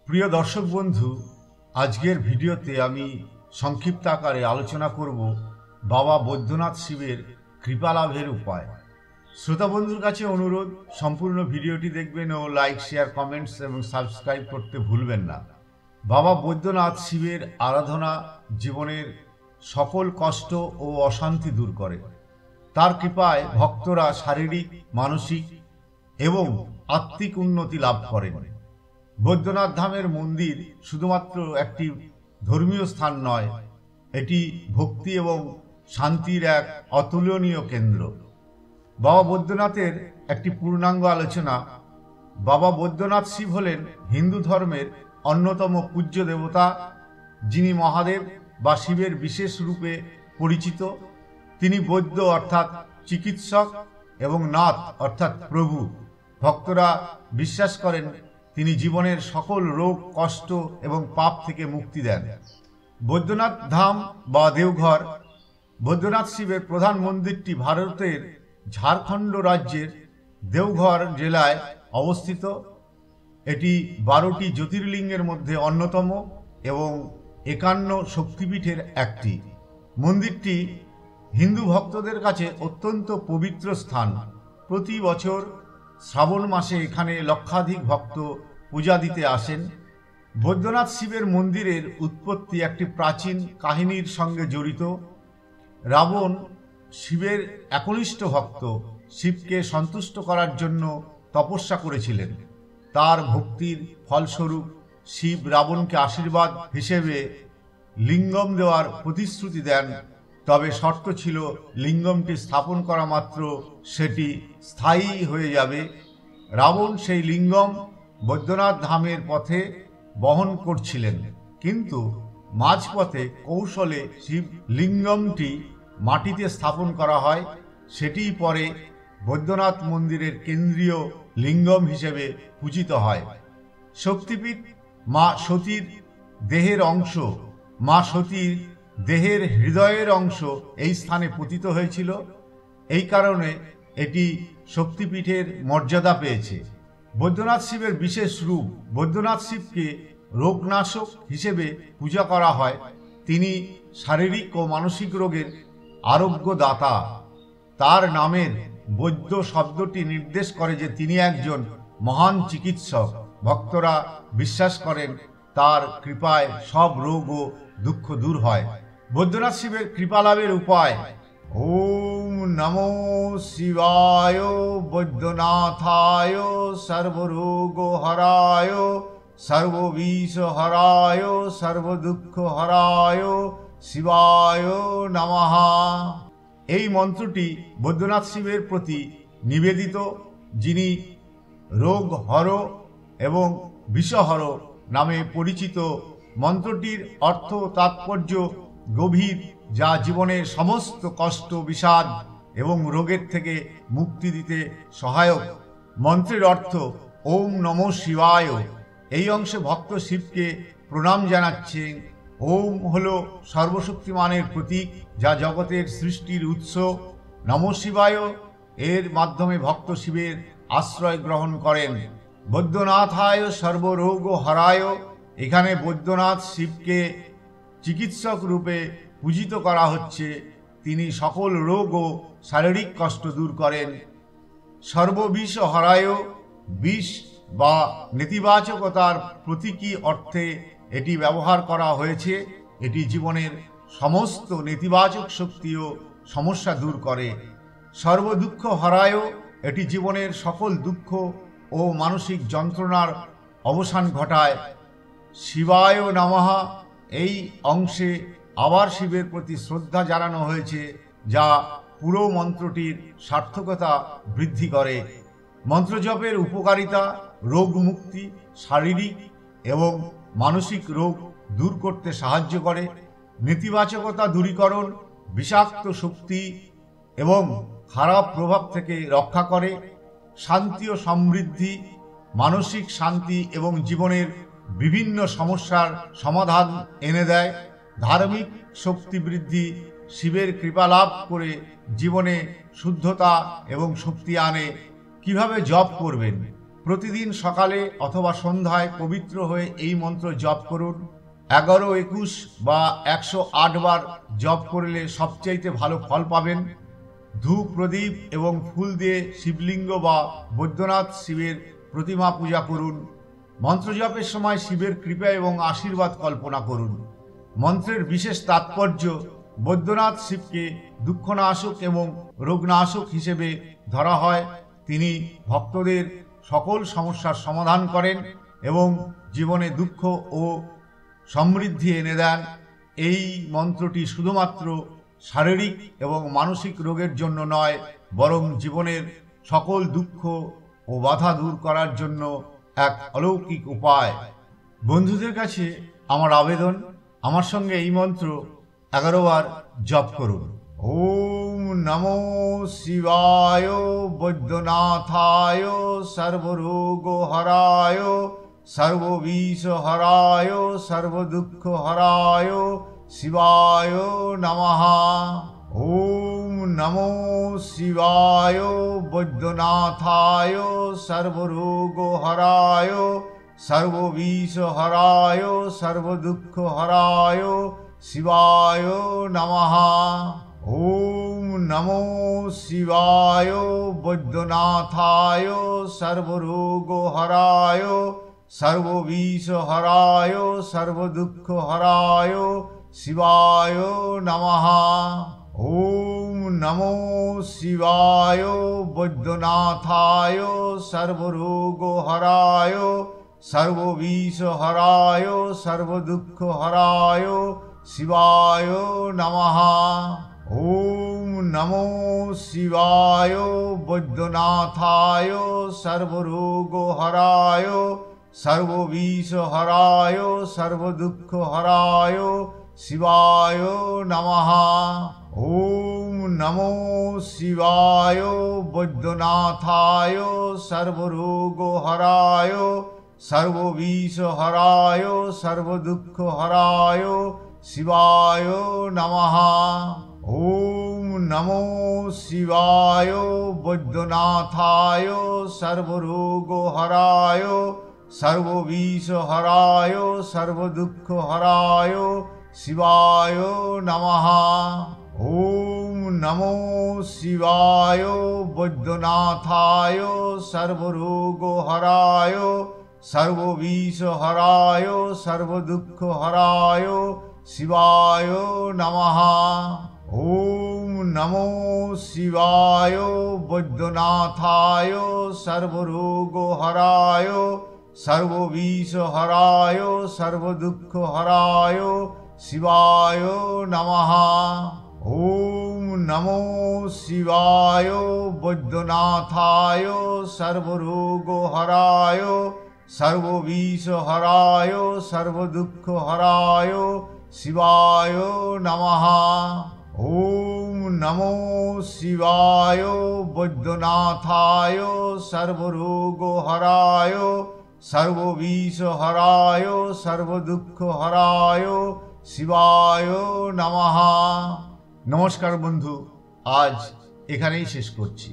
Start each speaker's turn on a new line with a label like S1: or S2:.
S1: প্রিয় দর্শক বন্ধু, আজকের ভিডিওতে আমি সংক্ষিপ্ত আকারে আলোচনা করব বাবা বৈদ্যনাথ শিবের কৃপা লাভের উপায়। শ্রোতা বন্ধুর কাছে অনুরোধ, সম্পূর্ণ ভিডিওটি দেখবেন ও লাইক, শেয়ার, কমেন্টস এবং সাবস্ক্রাইব করতে ভুলবেন না। বাবা বৈদ্যনাথ শিবের আরাধনা জীবনের সকল কষ্ট ও অশান্তি দূর করে। তার কৃপায় ভক্তরা শারীরিক, মানসিক এবং আত্মিক উন্নতি লাভ করেন। বৈদ্যনাথ ধামের মন্দির শুধুমাত্র একটি ধর্মীয় স্থান নয়, এটি ভক্তি এবং শান্তির এক অতুলনীয় কেন্দ্র। বাবা বৈদ্যনাথের একটি পূর্ণাঙ্গ আলোচনা। বাবা বৈদ্যনাথ শিব হলেন হিন্দু ধর্মের অন্যতম পূজ্য দেবতা, যিনি মহাদেব বা শিবের বিশেষ রূপে পরিচিত। তিনি বৈদ্য অর্থাৎ চিকিৎসক এবং নাথ অর্থাৎ প্রভু। ভক্তরা বিশ্বাস করেন তিনি জীবনের সকল রোগ, কষ্ট এবং পাপ থেকে মুক্তি দেন। বৈদ্যনাথ ধাম বা দেওঘর। বৈদ্যনাথ শিবের প্রধান মন্দিরটি ভারতের ঝাড়খণ্ড রাজ্যের দেওঘর জেলায় অবস্থিত। এটি 12টি জ্যোতির্লিঙ্গের মধ্যে অন্যতম এবং 51 শক্তিপীঠের একটি। মন্দিরটি হিন্দু ভক্তদের কাছে অত্যন্ত পবিত্র স্থান। প্রতি বছর শ্রাবণ মাসে এখানে লক্ষাধিক ভক্ত পূজা দিতে আসেন। বৈদ্যনাথ শিবের মন্দিরের উৎপত্তি একটি প্রাচীন কাহিনীর সঙ্গে জড়িত। রাবণ শিবের একনিষ্ঠ ভক্ত। শিবকে সন্তুষ্ট করার জন্য তপস্যা করেছিলেন। তার ভক্তির ফলস্বরূপ শিব রাবণকে আশীর্বাদ হিসেবে লিঙ্গম দেওয়ার প্রতিশ্রুতি দেন। তবে শর্ত ছিল, লিঙ্গমটি স্থাপন করা মাত্র সেটি স্থায়ী হয়ে যাবে। রাবণ সেই লিঙ্গম বৈদ্যনাথ ধামের পথে বহন করছিলেন, কিন্তু মাঝপথে কৌশলে শিব লিঙ্গমটি মাটিতে স্থাপন করা হয়। সেটিই পরে বৈদ্যনাথ মন্দিরের কেন্দ্রীয় লিঙ্গম হিসেবে পূজিত হয়। শক্তিপীঠ মা সতীর দেহের অংশ, মা সতীর দেহের হৃদয়ের অংশ এই স্থানে পতিত হয়েছিল। এই কারণে এটি শক্তিপীঠের মর্যাদা পেয়েছে। বৈদ্যনাথ শিবের বিশেষ রূপ। বৈদ্যনাথ শিবকে রোগনাশক হিসেবে পূজা করা হয়। তিনি শারীরিক ও মানসিক রোগের আরোগ্যদাতা। তার নামের বৈদ্য শব্দটি নির্দেশ করে যে তিনি একজন মহান চিকিৎসক। ভক্তরা বিশ্বাস করেন তার কৃপায় সব রোগ ও দুঃখ দূর হয়। বৈদ্যনাথ শিবের কৃপা লাভের উপায়। ওম নমো শিবায় বৈদ্যনাথায় সর্বরোগ হরায় সর্ববিষ হরায় সর্বদুঃখ হরায় শিবায় নমঃ। এই মন্ত্রটি বৈদ্যনাথ শিবের প্রতি নিবেদিত, যিনি রোগ হর এবং বিষহর নামে পরিচিত। মন্ত্রটির অর্থ তাৎপর্য গভীর, যা জীবনের সমস্ত কষ্ট, বিষাদ এবং রোগের থেকে মুক্তি দিতে সহায়ক। মন্ত্রের অর্থ ওম নমঃ শিবায়। এই অংশে ভক্ত শিবকে প্রণাম জানাচ্ছেন। ওম হল সর্বশক্তিমানের প্রতীক, যা জগতের সৃষ্টির উৎস। নমঃ শিবায় এর মাধ্যমে ভক্ত শিবের আশ্রয় গ্রহণ করেন। বৈদ্যনাথায় সর্বরোগ হরায়। এখানে বৈদ্যনাথ শিবকে চিকিৎসক রূপে পূজিত করা হচ্ছে। তিনি সকল রোগ ও শারীরিক কষ্ট দূর করেন। সর্ববিষ হরায়। বিষ বা নেতিবাচকতার প্রতীকী অর্থে এটি ব্যবহার করা হয়েছে। এটি জীবনের সমস্ত নেতিবাচক শক্তি ও সমস্যা দূর করে। সর্বদুঃখ হরায়। এটি জীবনের সকল দুঃখ ও মানসিক যন্ত্রণার অবসান ঘটায়। শিবায় নমঃ এই অংশে আবার শিবের প্রতি শ্রদ্ধা জানানো হয়েছে, যা পুরো মন্ত্রটির সার্থকতা বৃদ্ধি করে। মন্ত্রজপের উপকারিতা। রোগ মুক্তি, শারীরিক এবং মানসিক রোগ দূর করতে সাহায্য করে। নেতিবাচকতা দূরীকরণ, বিষাক্ত শক্তি এবং খারাপ প্রভাব থেকে রক্ষা করে। শান্তি ও সমৃদ্ধি, মানসিক শান্তি এবং জীবনের বিভিন্ন সমস্যার সমাধান এনে দেয়। ধার্মিক শক্তি বৃদ্ধি। শিবের কৃপা লাভ করে জীবনে শুদ্ধতা এবং শক্তি আনে। কিভাবে জপ করবেন? প্রতিদিন সকালে অথবা সন্ধ্যায় পবিত্র হয়ে এই মন্ত্র জপ করুন। 11, 21 বা 108 বার জপ করলে সবচাইতে ভালো ফল পাবেন। ধূপ, প্রদীপ এবং ফুল দিয়ে শিবলিঙ্গ বা বৈদ্যনাথ শিবের প্রতিমা পূজা করুন। মন্ত্র জপের সময় শিবের কৃপা এবং আশীর্বাদ কল্পনা করুন। মন্ত্রের বিশেষ তাৎপর্য, বৈদ্যনাথ শিবকে দুঃখনাশক এবং রোগনাশক হিসেবে ধরা হয়। তিনি ভক্তদের সকল সমস্যার সমাধান করেন এবং জীবনে দুঃখ ও সমৃদ্ধি এনে দেন। এই মন্ত্রটি শুধুমাত্র শারীরিক এবং মানসিক রোগের জন্য নয়, বরং জীবনের সকল দুঃখ ও বাধা দূর করার জন্য এক অলৌকিক উপায়। বন্ধুদের কাছে আমার আবেদন, আমার সঙ্গে এই মন্ত্র 11 বার জপ করুন। ওম নমো শিবায় বৈদ্যনাথায় সর্বরোগ হরায় সর্ববিষ হরায় সর্বদুঃখ হরায় শিবায় নমঃ। ওম নমো শিবায় বৈদ্যনাথায় সর্বরোগ হরায় সর্ববিষ হরায় সর্বদুঃখ হরায় শিবায় নমঃ। ওম নমো শিবায় বৈদ্যনাথায় সর্বরোগ হরায় সর্ববিষ হরায় সর্বদুঃখ হরায় শিবায় নমঃ। ওম নমো শিবায় বৈদ্যনাথায় সর্বরোগ হরায় সর্ববিষ হরায় সর্বদুঃখ হরায় শিবায় নমঃ। ওম নমো শিবায় বৈদ্যনাথায় সর্বরোগ হরায় সর্ববিষ হরায় সর্বদুঃখ হরায় শিবায় নমঃ। ওম নমো শিবায় বৈদ্যনাথায় সর্বরোগ হরায় সর্ববিষ হরায় সর্বদুঃখ হরায় শিবায় নমঃ। ওম নমো শিবায় বৈদ্যনাথায় সর্বরোগ হরায় সর্ববিষ হরায় সর্বদুঃখ হরায় শিবায় নমঃ। ওম নমো শিবায় বৈদ্যনাথায় সর্বরোগ হরায় সর্ববিষ হরায় সর্বদুঃখ হরায় শিবায় নমঃ। ওম নমো শিবায় বৈদ্যনাথায় সর্বরোগ হরায় সর্ববিষ হরায় সর্বদুঃখ হরায় শিবায় নমঃ। ওম নমো শিবায় বৈদ্যনাথায় সর্বরোগ হরায় সর্ববিষ হরায় সর্বদুঃখ হরায় শিবায় নমঃ। ওম নমো শিবায় বৈদ্যনাথায় সর্বরোগ হরায় সর্ববিষ হরায় সর্বদুঃখ হরায় শিবায় নমঃ। নমস্কার বন্ধু, আজ এখানেই শেষ করছি।